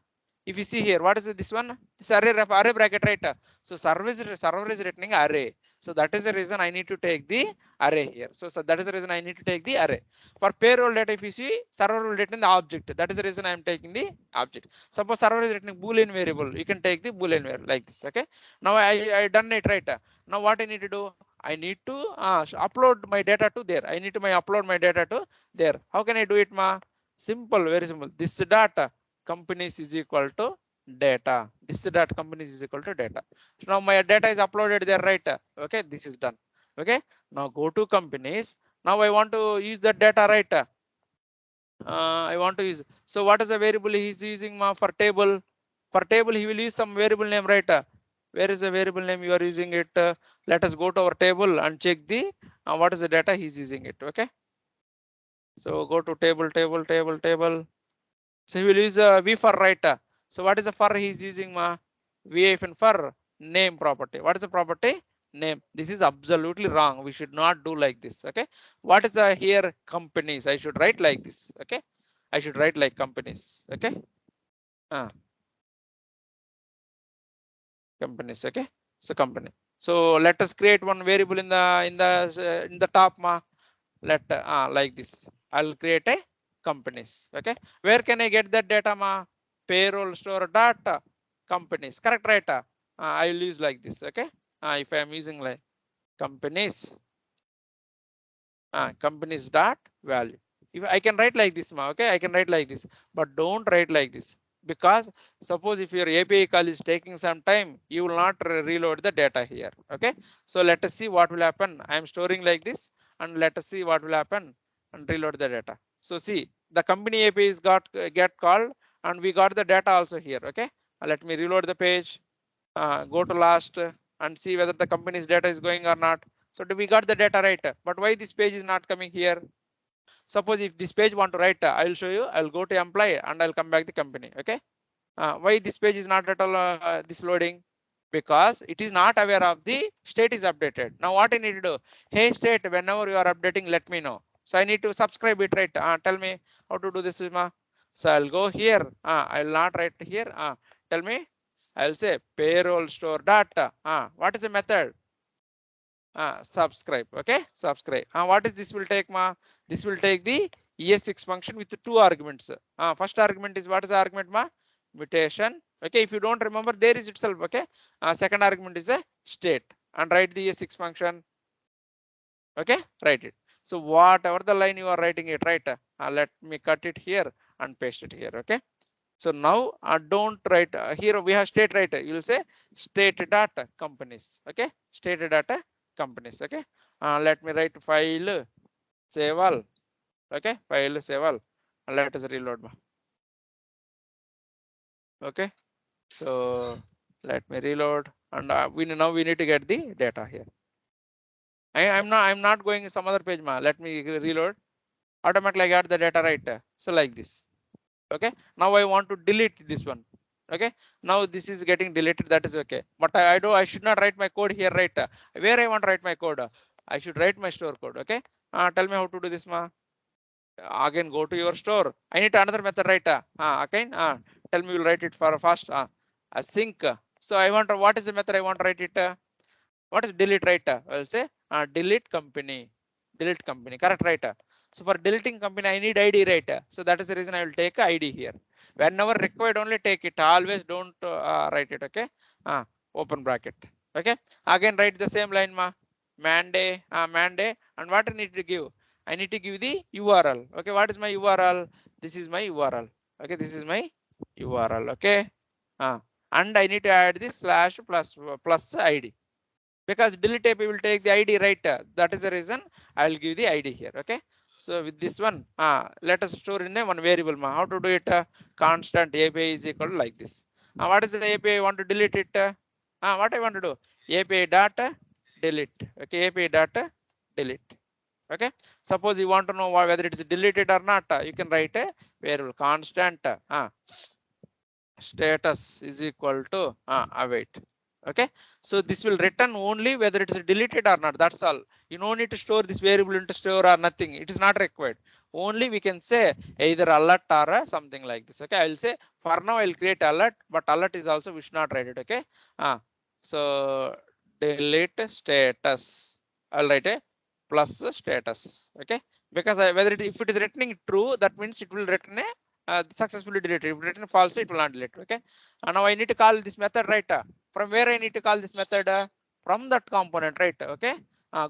If you see here, what is this one? This array bracket, right? So server is returning array. So that is the reason I need to take the array here. So that is the reason I need to take the array. For payroll data, if you see, server will return the object. That is the reason I am taking the object. Suppose server is returning boolean variable, you can take the boolean variable like this. Okay. Now I done it, right? Now what I need to do? I need to upload my data to there. I need to upload my data to there. How can I do it, ma? Simple, very simple. This data companies is equal to data. This data companies is equal to data. So now my data is uploaded there, right? Okay, this is done. Okay, now go to companies. Now I want to use that data, right? I want to use. So what is the variable he is using, ma? For table? For table, he will use some variable name, right? Where is the variable name you are using it? Let us go to our table and check the what is the data he's using it. Okay. So go to table. So he will use v for, right? So what is the for he's using, ma? VF and for name property. What is the property? Name. This is absolutely wrong. We should not do like this. Okay. What is the here companies? I should write like this. Okay. I should write like companies. Okay. Companies. Okay. So company. So let us create one variable in the top, ma. Let like this. I'll create a companies. Okay. Where can I get that data, ma? Payroll store data companies. Correct, right? I will use like this. Okay. If I am using like companies, companies dot value. If I can write like this, ma. Okay. I can write like this, but don't write like this, because suppose if your API call is taking some time, you will not reload the data here. Okay. So let us see what will happen. I am storing like this, and let us see what will happen and reload the data. So see, the company API is get called, and we got the data also here. Okay. Let me reload the page, go to last, and see whether the company's data is going or not. So we got the data, right? But why this page is not coming here? Suppose if this page want to write, I will show you. I'll go to employee and I'll come back the company. Okay. Why this page is not at all this loading? Because it is not aware of the state is updated. Now what I need to do? Hey state, whenever you are updating, let me know. So I need to subscribe it, right? Tell me how to do this, Uma. So I'll go here. I'll not write here. Tell me. I'll say payroll store data. What is the method? Subscribe. Okay, subscribe. What is this will take, ma? This will take the ES6 function with 2 arguments. First argument is, what is the argument, ma? Mutation. Okay, if you don't remember, there is itself. Okay. Second argument is a state, and write the ES6 function. Okay, write it. So whatever the line you are writing it, right? Let me cut it here and paste it here. Okay. So now don't write here we have state, right? You will say state data companies. Okay, state data companies. Okay, let me write file save all. Okay, file save all. Let us reload. Okay, so let me reload, and we now we need to get the data here. I'm not going some other page, ma. Let me reload. Automatically I got the data, right? So like this. Okay, now I want to delete this one. Okay, now this is getting deleted, that is okay, but I should not write my code here, right? Where I want to write my code, I should write my store code. Okay, tell me how to do this, ma. Again go to your store. I need another method, right? Again tell me, you'll write it for fast. Sync. So I want, what is the method I want to write it? What is delete, right? I'll say delete company. Delete company, correct, right? So for deleting company I need ID, right? So that is the reason I will take ID here. Whenever required only take it, always don't write it. Okay, open bracket. Okay, again write the same line, ma. Mande, Mande, and what I need to give, I need to give the URL. Okay, what is my URL? This is my URL. Okay, this is my URL. Okay, and I need to add this slash plus ID, because delete type will take the ID, right? That is the reason I will give the ID here. Okay, so with this one, let us store in a one variable, ma. How to do it? Constant API is equal to like this. What is the API I want to delete it? What I want to do? API data delete. Okay, API data delete. Okay, suppose you want to know whether it is deleted or not, you can write a variable constant status is equal to await. Okay, so this will return only whether it is deleted or not, that's all. You no need to store this variable into store or nothing, it is not required. Only we can say either alert or something like this. Okay, I will say for now I will create alert, but alert is also we should not write it. Okay, so delete status, I'll write a plus status. Okay, because whether if it is returning true, that means it will return a successfully deleted. If written false, it will not delete. Okay, and now I need to call this method, right? From where I need to call this method? From that component, right? Okay,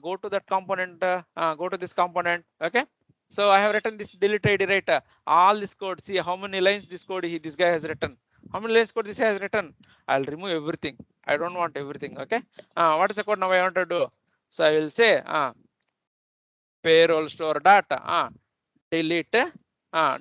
go to that component, go to this component. Okay, so I have written this delete ID, right? All this code, see how many lines this code this guy has written. How many lines code this has written? I'll remove everything. I don't want everything. Okay, what is the code now I want to do? So I will say payroll store data delete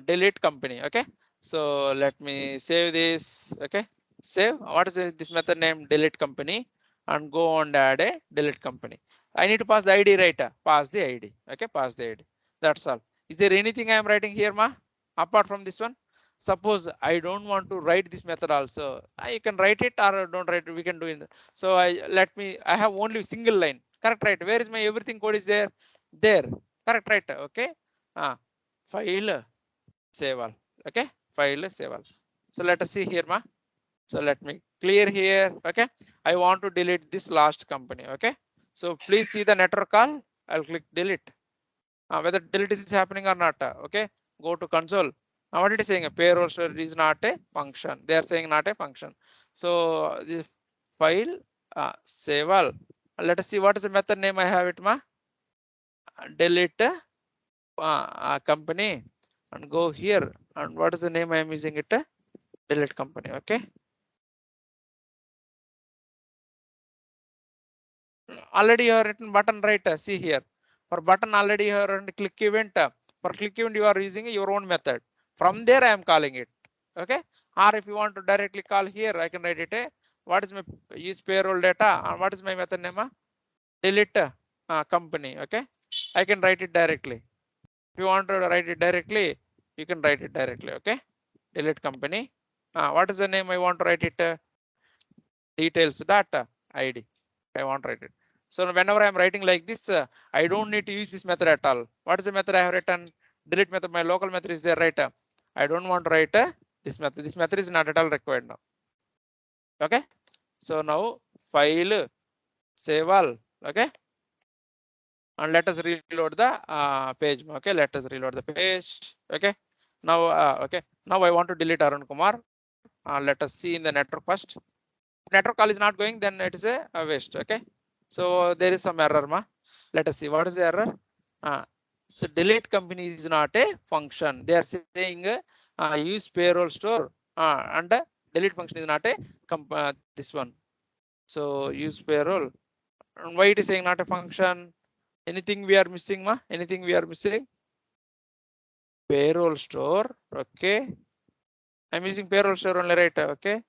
delete company. Okay, so let me save this. Okay, save. What is this method name? Delete company, and go on add a delete company. I need to pass the ID, right? Pass the ID. Okay, pass the ID. That's all. Is there anything I am writing here, ma, apart from this one? Suppose I don't want to write this method also, I can write it or don't write it, we can do in the, so I have only single line, correct, right? Where is my everything code is there? There, correct, right? Okay, file save all. Okay, file save all. So let us see here, ma. So let me clear here. Okay, I want to delete this last company. Okay, so please see the network call. I'll click delete. Whether delete is happening or not. Okay, go to console. What it is saying? A payroll store is not a function. They are saying not a function. So this file save all. Let us see what is the method name I have it, ma. Delete company, and go here, and what is the name I am using it? Delete company. Okay, already you have written button, right? See here, for button already you have written click event. For click event you are using your own method. From there I am calling it. Okay, or if you want to directly call here, I can write it. What is my use payroll data, and what is my method name? Delete company. Okay, I can write it directly. If you want to write it directly, you can write it directly. Okay, delete company. What is the name I want to write it? Details data ID. I want to write it. So whenever I'm writing like this, I don't need to use this method at all. What is the method I have written? Delete method. My local method is there, right? I don't want to write this method. This method is not at all required now. Okay. So now file save all. Okay. And let us reload the page. Okay. Let us reload the page. Okay. Now, okay. Now I want to delete Arun Kumar. Let us see in the network first. Network call is not going, then it is a waste. Okay, so there is some error, ma. Let us see what is the error. So delete company is not a function. They are saying use payroll store and delete function is not a this one. So use payroll. And why it is saying not a function? Anything we are missing, ma? Anything we are missing? Payroll store. Okay. I'm using payroll store only, right? Okay.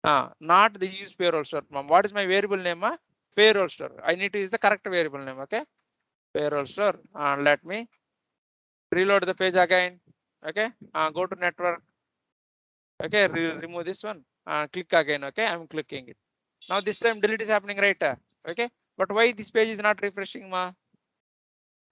Not the use payroll store. Mom, what is my variable name? Payroll store. I need to use the correct variable name. Okay. Payroll store. Let me reload the page again. Okay. Go to network. Okay. Remove this one. Click again. Okay. I'm clicking it. Now this time delete is happening, right? Okay. But why this page is not refreshing, ma?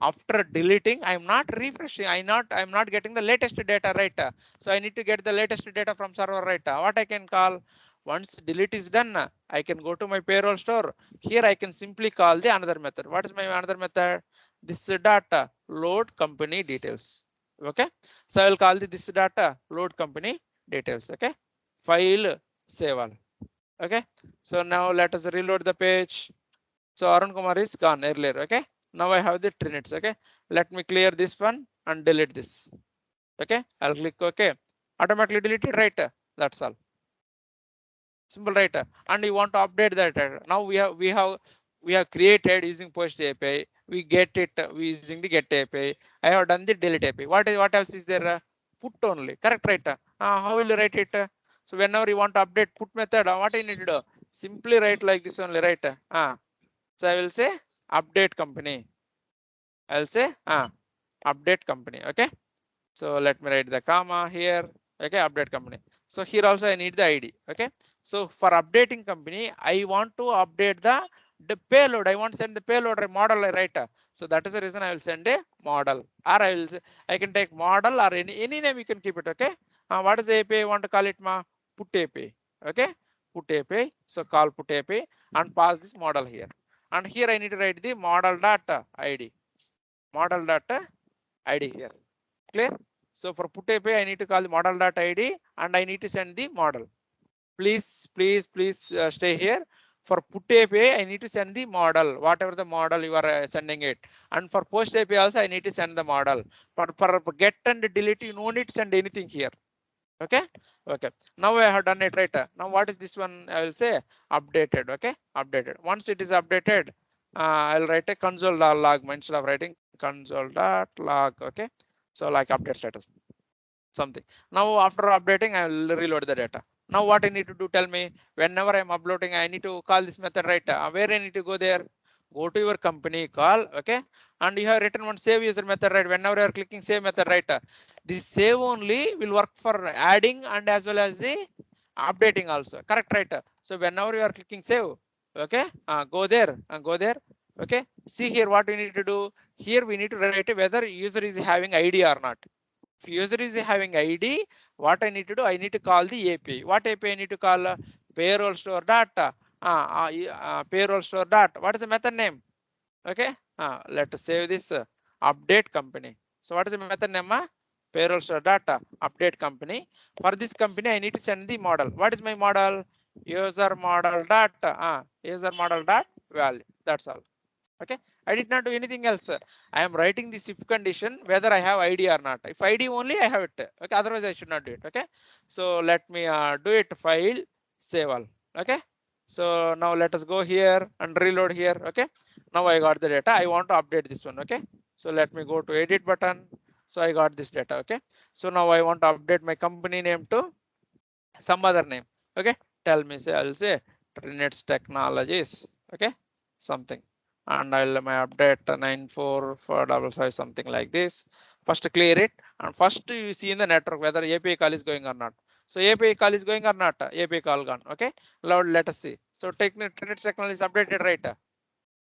After deleting, I'm not refreshing. I'm not getting the latest data, right? So I need to get the latest data from server, right? What I can call, once delete is done, I can go to my payroll store. Here I can simply call the another method. What is my another method? This data load company details. Okay, so I will call this data load company details. Okay, file save all. Okay, so now let us reload the page. So Arun Kumar is gone earlier. Okay. Now I have the Trinits. Okay. Let me clear this one and delete this. Okay. I'll click OK. Automatically deleted, right? That's all. Simple, right? And you want to update that. Now we have created using post API. We get it using the get API. I have done the delete API. What else is there? Put only. Correct, right? How will you write it? So whenever you want to update put method, what I need to do? Simply write like this only, right? So I will say update company. I'll say update company. Okay. So let me write the comma here. Okay, update company. So here also I need the ID. Okay. So for updating company, I want to update the payload. I want to send the payload or model, right? So that is the reason I will send a model, or I will say I can take model or any name you can keep it. Okay. What is the API I want to call it? Put API. Okay. Put API. So call put API and pass this model here. And here I need to write the model data ID. Model data ID here. Clear? So for put API, I need to call the model.id and I need to send the model. Please stay here. For put API, I need to send the model, whatever the model you are sending it. And for post API also, I need to send the model. But for get and delete, you no need to send anything here. Okay. Okay. Now I have done it, right? Now what is this one? I will say updated. Okay. Updated. Once it is updated, I'll write a console.log instead of writing console.log. Okay. So like update status something. Now after updating, I will reload the data. Now what I need to do, tell me. Whenever I'm uploading, I need to call this method, right? Where I need to go there? Go to your company, call. Okay. And you have written one save user method, right? Whenever you are clicking save method, right? This save only will work for adding and as well as the updating also. Correct, right? So whenever you are clicking save, okay, go there and go there. Okay. See here what we need to do. Here we need to write whether user is having ID or not. If user is having ID, what I need to do? I need to call the API. What API I need to call? Payroll store data. Payroll store data. What is the method name? Okay. Let us save this update company. So what is the method name? Payroll store data update company. For this company, I need to send the model. What is my model? User model data. User model dot value. That's all. Okay, I did not do anything else. I am writing this if condition whether I have ID or not. If ID only, I have it. Okay, otherwise I should not do it. Okay, so let me do it. File save all. Okay, so now let us go here and reload here. Okay, now I got the data. I want to update this one. Okay, so let me go to edit button. So I got this data. Okay, so now I want to update my company name to some other name. Okay, tell me. Say I'll say Trinits Technologies. Okay, something, and I'll my update 94455 something like this. First clear it, and first you see in the network whether API call is going or not. So API call is going or not. API call gone. Okay, now let us see. So Trinits Technology is updated, right?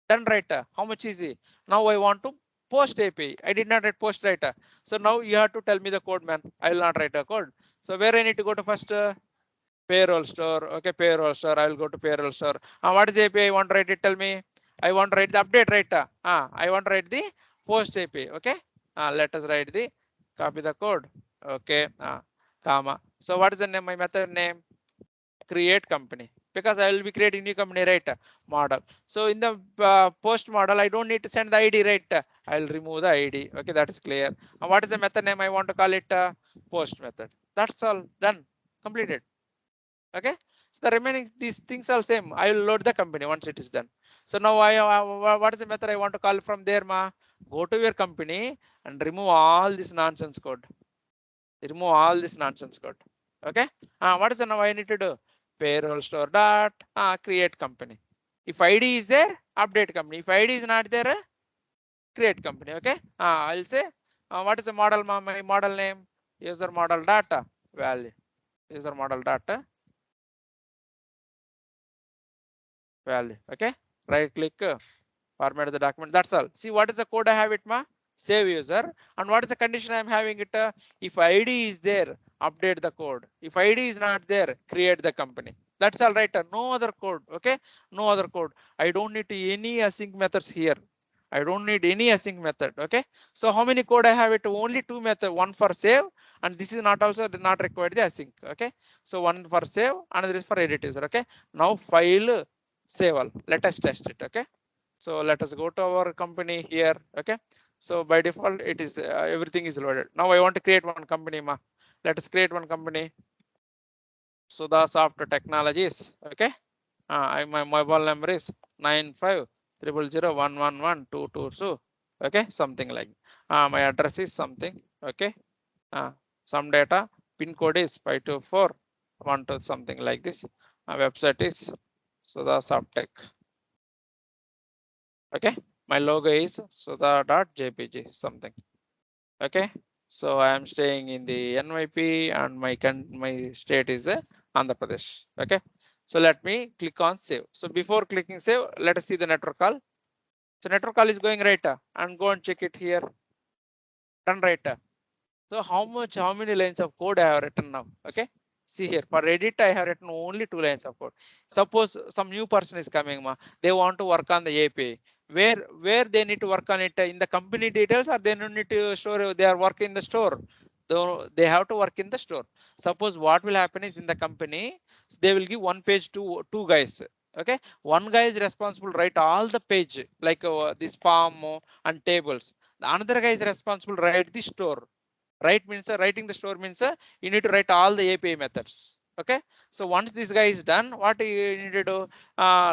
Done, right? How much is it? Now I want to post API. I did not write post, right? So now you have to tell me the code, man. I will not write a code. So where I need to go to first? Payroll store. Okay, payroll store. I will go to payroll store. What is the API I want to write it? Tell me. I want to write the update, right? I want to write the post API. Okay. Let us write the copy the code. Okay. Comma. So what is the name? My method name? Create company, because I will be creating new company, right? Model. So in the post model, I don't need to send the ID, right? I will remove the ID. Okay, that is clear. What is the method name? I want to call it post method. That's all done. completed. Okay, so the remaining these things are same. I will load the company once it is done. So now what is the method I want to call from there, ma? Go to your company and remove all this nonsense code. Remove all this nonsense code. Okay, what is the now I need to do? Payroll store dot create company. If ID is there, update company. If ID is not there, create company. Okay, I'll say what is the model, ma? My model name, user model data value, user model data value. Okay, right click, format the document. That's all. See what is the code I have it, ma? Save user. And what is the condition I'm having it? If ID is there, update the code. If ID is not there, create the company. That's all right. No other code. Okay, no other code. I don't need any async methods here. I don't need any async method. Okay, so how many code I have it? Only two method. One for save, and this is not also not required the async. Okay, so one for save, another is for edit user. Okay, now file save all. Let us test it. Okay, so let us go to our company here. Okay, so by default it is everything is loaded. Now I want to create one company, ma. Let us create one company. So the software technologies. Okay, my mobile number is 9500011122. Okay, something like my address is something. Okay, some data, pin code is 52412, something like this. Website is so the softech. Okay, my logo is sudha.jpg something. Okay, so I am staying in the NYP and my state is Andhra Pradesh. Okay, so let me click on save. So before clicking save, let us see the network call. So network call is going right, and go and check it here. Done right. So how many lines of code I have written now? Okay, see here, for edit I have written only 2 lines of code. Suppose some new person is coming, ma, they want to work on the API. Where they need to work on it, in the company details, or they don't need to store, they are working in the store. So they have to work in the store. Suppose what will happen is in the company, they will give one page to two guys. Okay, one guy is responsible write all the page like this form and tables. The another guy is responsible write the store. Write means writing the store means you need to write all the API methods. Okay, so once this guy is done, what you need to do?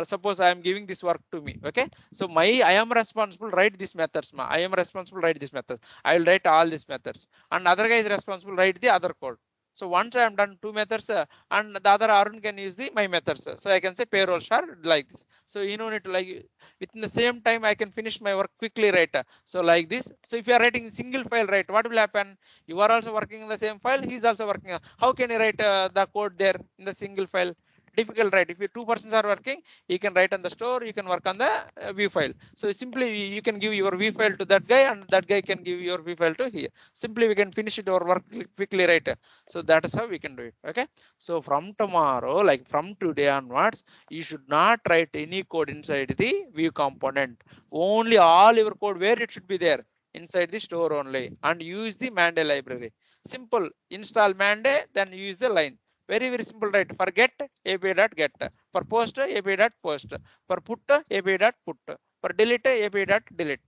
Suppose I am giving this work to me. Okay, so I am responsible write these methods. I am responsible write these methods. I will write all these methods, and other guy is responsible write the other code. So once I am done two methods, and the other Arun can use the my methods. So I can say payroll char like this. So you know need to like within the same time I can finish my work quickly, right? So like this. So if you are writing single file, right, what will happen? You are also working in the same file, he is also working. How can you write the code there in the single file? Difficult, right? If you two persons are working, you can write on the store, you can work on the Vue file. So simply you can give your Vue file to that guy, and that guy can give your Vue file to here. Simply we can finish it or work quickly, right? So that is how we can do it. Okay, so from tomorrow, like from today onwards, you should not write any code inside the Vue component. Only all your code where it should be there, inside the store only, and use the Mande library. Simple, install Mande, then use the line. Very simple, right? For get, API.get. For post, API.post. For put, API.put. For delete, API.delete.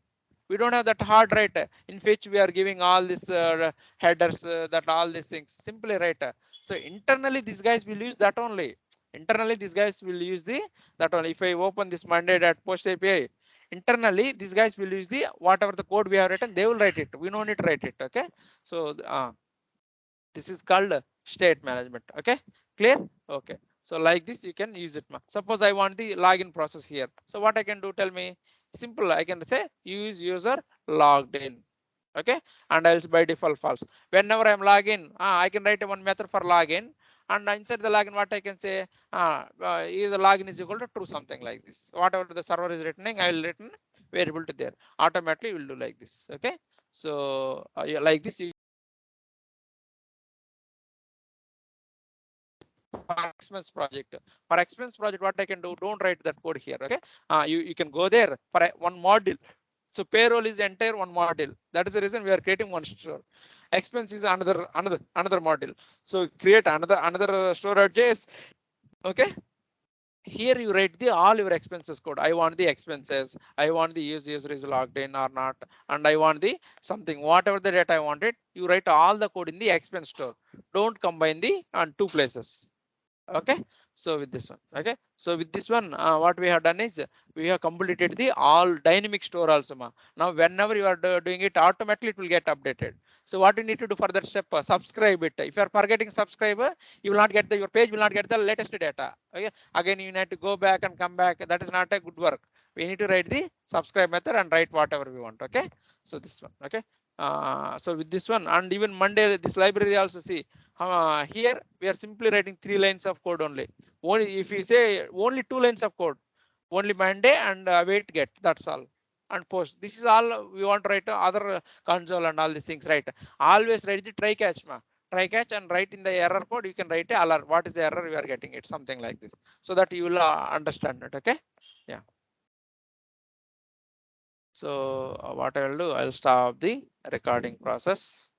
We don't have that hard, right? In which we are giving all these headers, that all these things. Simply, right? So internally, these guys will use that only. Internally, these guys will use the that only. If I open this Monday.post API, internally, these guys will use the whatever the code we have written, they will write it. We don't need to write it. Okay. So this is called state management. Okay, clear? Okay, so like this you can use it. Suppose I want the login process here. So what I can do, tell me. Simple, I can say use user logged in. Okay, and else by default false. Whenever I'm login, I can write one method for login, and inside the login what I can say, user login is equal to true, something like this. Whatever the server is returning, I will return variable to there. Automatically will do like this. Okay, so like this you for expense project. For expense project, what I can do, don't write that code here. Okay, you can go there for one module. So payroll is entire one module. That is the reason we are creating one store. Expense is another module. So create another store.js. Okay, here you write the all your expenses code. I want the expenses, I want the user is logged in or not, and I want the something, whatever the data I wanted, you write all the code in the expense store. Don't combine the on two places. Okay, so with this one, okay, so with this one, what we have done is we have completed the all dynamic store also. Now whenever you are doing it, automatically it will get updated. So what you need to do for that step, subscribe it. If you are forgetting subscriber, you will not get the, your page will not get the latest data. Okay, again you need to go back and come back. That is not a good work. We need to write the subscribe method and write whatever we want. Okay, so this one, okay, so with this one, and even Monday this library also, see here we are simply writing 3 lines of code only. Only if you say only 2 lines of code, only Monday and wait get, that's all, and post. This is all we want to write, other console and all these things, right? Always write the try catch, try catch, and write in the error code. You can write a alert. What is the error we are getting it? Something like this, so that you will understand it. Okay, yeah. So what I will do, I'll stop the recording process.